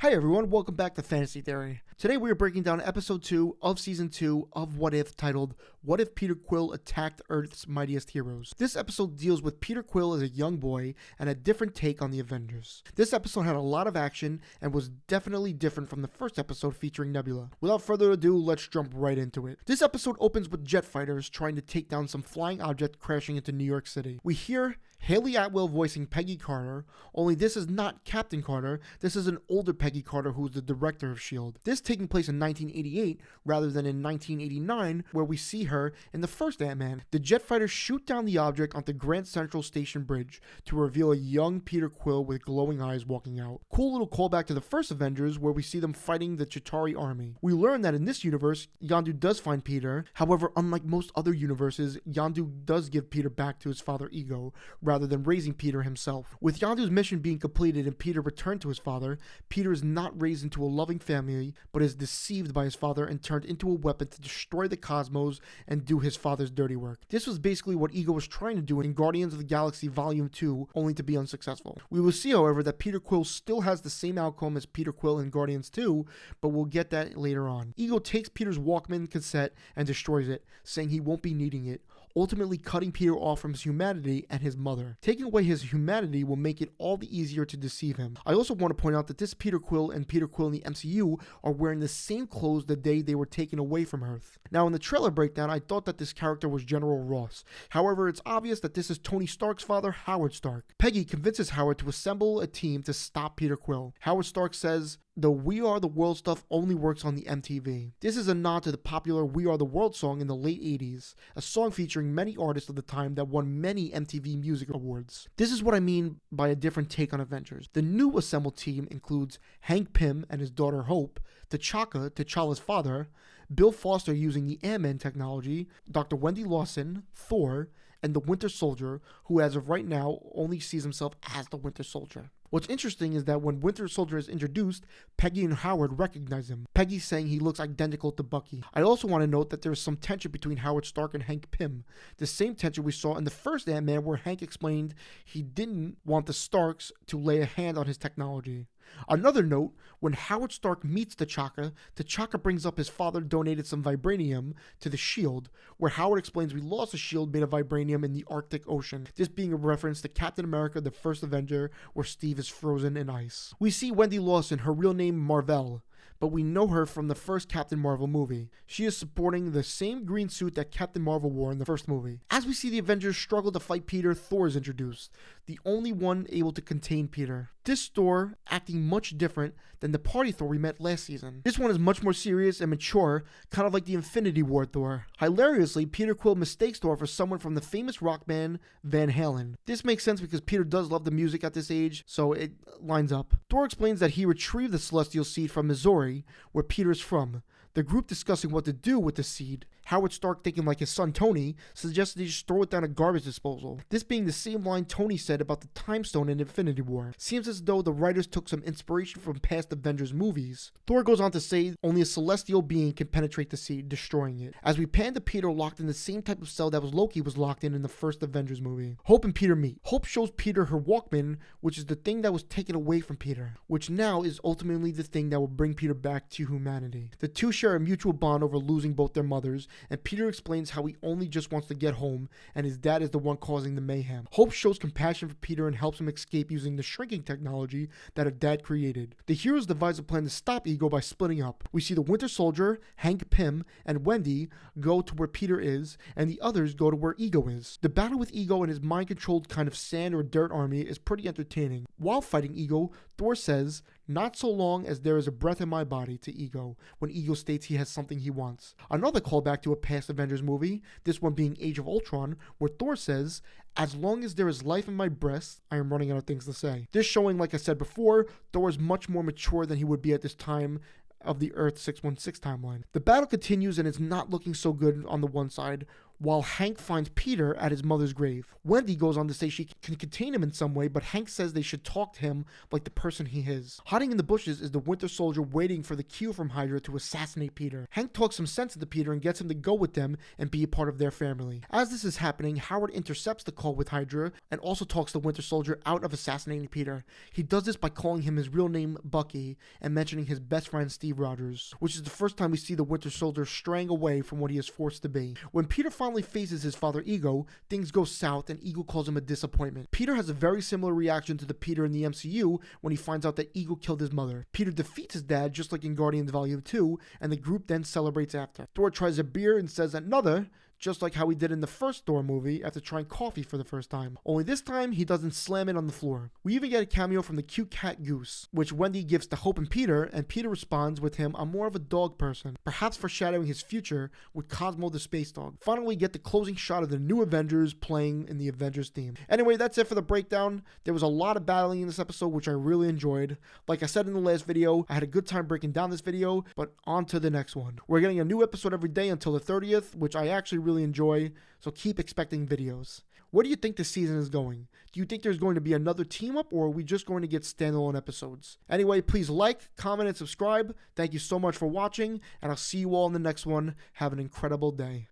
Hi everyone, welcome back to Fantasy Theory. Today we are breaking down episode 2 of season 2 of What If, titled What If Peter Quill Attacked Earth's Mightiest Heroes. This episode deals with Peter Quill as a young boy and a different take on the Avengers. This episode had a lot of action and was definitely different from the first episode featuring Nebula. Without further ado, let's jump right into it. This episode opens with jet fighters trying to take down some flying object crashing into New York City. We hear Haley Atwell voicing Peggy Carter, only this is not Captain Carter, this is an older Peggy Carter who is the director of S.H.I.E.L.D. This taking place in 1988 rather than in 1989 where we see her in the first Ant-Man. The jet fighters shoot down the object onto Grand Central Station Bridge to reveal a young Peter Quill with glowing eyes walking out. Cool little callback to the first Avengers where we see them fighting the Chitauri army. We learn that in this universe, Yondu does find Peter, however unlike most other universes, Yondu does give Peter back to his father Ego, rather than raising Peter himself. With Yondu's mission being completed and Peter returned to his father, Peter is not raised into a loving family, but is deceived by his father and turned into a weapon to destroy the cosmos and do his father's dirty work. This was basically what Ego was trying to do in Guardians of the Galaxy Volume 2, only to be unsuccessful. We will see, however, that Peter Quill still has the same outcome as Peter Quill in Guardians 2, but we'll get that later on. Ego takes Peter's Walkman cassette and destroys it, saying he won't be needing it, ultimately cutting Peter off from his humanity and his mother. Taking away his humanity will make it all the easier to deceive him. I also want to point out that this Peter Quill and Peter Quill in the MCU are wearing the same clothes the day they were taken away from Earth. Now in the trailer breakdown, I thought that this character was General Ross. However, it's obvious that this is Tony Stark's father, Howard Stark. Peggy convinces Howard to assemble a team to stop Peter Quill. Howard Stark says, the We Are the World stuff only works on the MTV. This is a nod to the popular We Are the World song in the late 80s, a song featuring many artists of the time that won many MTV Music Awards. This is what I mean by a different take on Avengers. The new assembled team includes Hank Pym and his daughter Hope, T'Chaka, T'Challa's father, Bill Foster using the Ant-Man technology, Dr. Wendy Lawson, Thor, and the Winter Soldier, who as of right now only sees himself as the Winter Soldier. What's interesting is that when Winter Soldier is introduced, Peggy and Howard recognize him. Peggy saying he looks identical to Bucky. I also want to note that there is some tension between Howard Stark and Hank Pym. The same tension we saw in the first Ant-Man where Hank explained he didn't want the Starks to lay a hand on his technology. Another note, when Howard Stark meets T'Chaka, T'Chaka brings up his father donated some vibranium to the S.H.I.E.L.D., where Howard explains we lost a shield made of vibranium in the Arctic Ocean, this being a reference to Captain America the First Avenger, where Steve is frozen in ice. We see Wendy Lawson, her real name Marvell, but we know her from the first Captain Marvel movie. She is sporting the same green suit that Captain Marvel wore in the first movie. As we see the Avengers struggle to fight Peter, Thor is introduced, the only one able to contain Peter. This Thor acting much different than the party Thor we met last season. This one is much more serious and mature, kind of like the Infinity War Thor. Hilariously, Peter Quill mistakes Thor for someone from the famous rock band Van Halen. This makes sense because Peter does love the music at this age, so it lines up. Thor explains that he retrieved the Celestial Seed from Missouri, where Peter is from. The group discussing what to do with the seed. Howard Stark, thinking like his son Tony, suggested he just throw it down a garbage disposal. This being the same line Tony said about the Time Stone in Infinity War. Seems as though the writers took some inspiration from past Avengers movies. Thor goes on to say only a celestial being can penetrate the seed, destroying it. As we pan to Peter locked in the same type of cell that Loki was locked in the first Avengers movie. Hope and Peter meet. Hope shows Peter her Walkman, which is the thing that was taken away from Peter, which now is ultimately the thing that will bring Peter back to humanity. The two share a mutual bond over losing both their mothers, and Peter explains how he only just wants to get home and his dad is the one causing the mayhem. Hope shows compassion for Peter and helps him escape using the shrinking technology that her dad created. The heroes devise a plan to stop Ego by splitting up. We see the Winter Soldier, Hank Pym, and Wendy go to where Peter is, and the others go to where Ego is. The battle with Ego and his mind-controlled kind of sand or dirt army is pretty entertaining. While fighting Ego, Thor says, "Not so long as there is a breath in my body," to Ego, when Ego states he has something he wants. Another callback to a past Avengers movie, this one being Age of Ultron, where Thor says, "As long as there is life in my breast, I am running out of things to say." This showing, like I said before, Thor is much more mature than he would be at this time of the Earth 616 timeline. The battle continues and it's not looking so good on the one side. while Hank finds Peter at his mother's grave. Wendy goes on to say she can contain him in some way, but Hank says they should talk to him like the person he is. Hiding in the bushes is the Winter Soldier waiting for the cue from Hydra to assassinate Peter. Hank talks some sense into Peter and gets him to go with them and be a part of their family. As this is happening, Howard intercepts the call with Hydra and also talks the Winter Soldier out of assassinating Peter. He does this by calling him his real name Bucky and mentioning his best friend Steve Rogers, which is the first time we see the Winter Soldier straying away from what he is forced to be. When Peter finally faces his father Ego, things go south and Ego calls him a disappointment. Peter has a very similar reaction to the Peter in the MCU when he finds out that Ego killed his mother. Peter defeats his dad just like in Guardians Volume 2, and the group then celebrates after. Thor tries a beer and says another, just like how he did in the first Thor movie after trying coffee for the first time. Only this time, he doesn't slam it on the floor. We even get a cameo from the cute cat Goose, which Wendy gives to Hope and Peter responds with him, "I'm more of a dog person," perhaps foreshadowing his future with Cosmo the space dog. Finally, we get the closing shot of the new Avengers playing in the Avengers theme. Anyway, that's it for the breakdown. There was a lot of battling in this episode, which I really enjoyed. Like I said in the last video, I had a good time breaking down this video, but on to the next one. We're getting a new episode every day until the 30th, which I actually really enjoy, so keep expecting videos. Where do you think this season is going? Do you think there's going to be another team up, or are we just going to get standalone episodes? Anyway, please like, comment, and subscribe. Thank you so much for watching, and I'll see you all in the next one. Have an incredible day.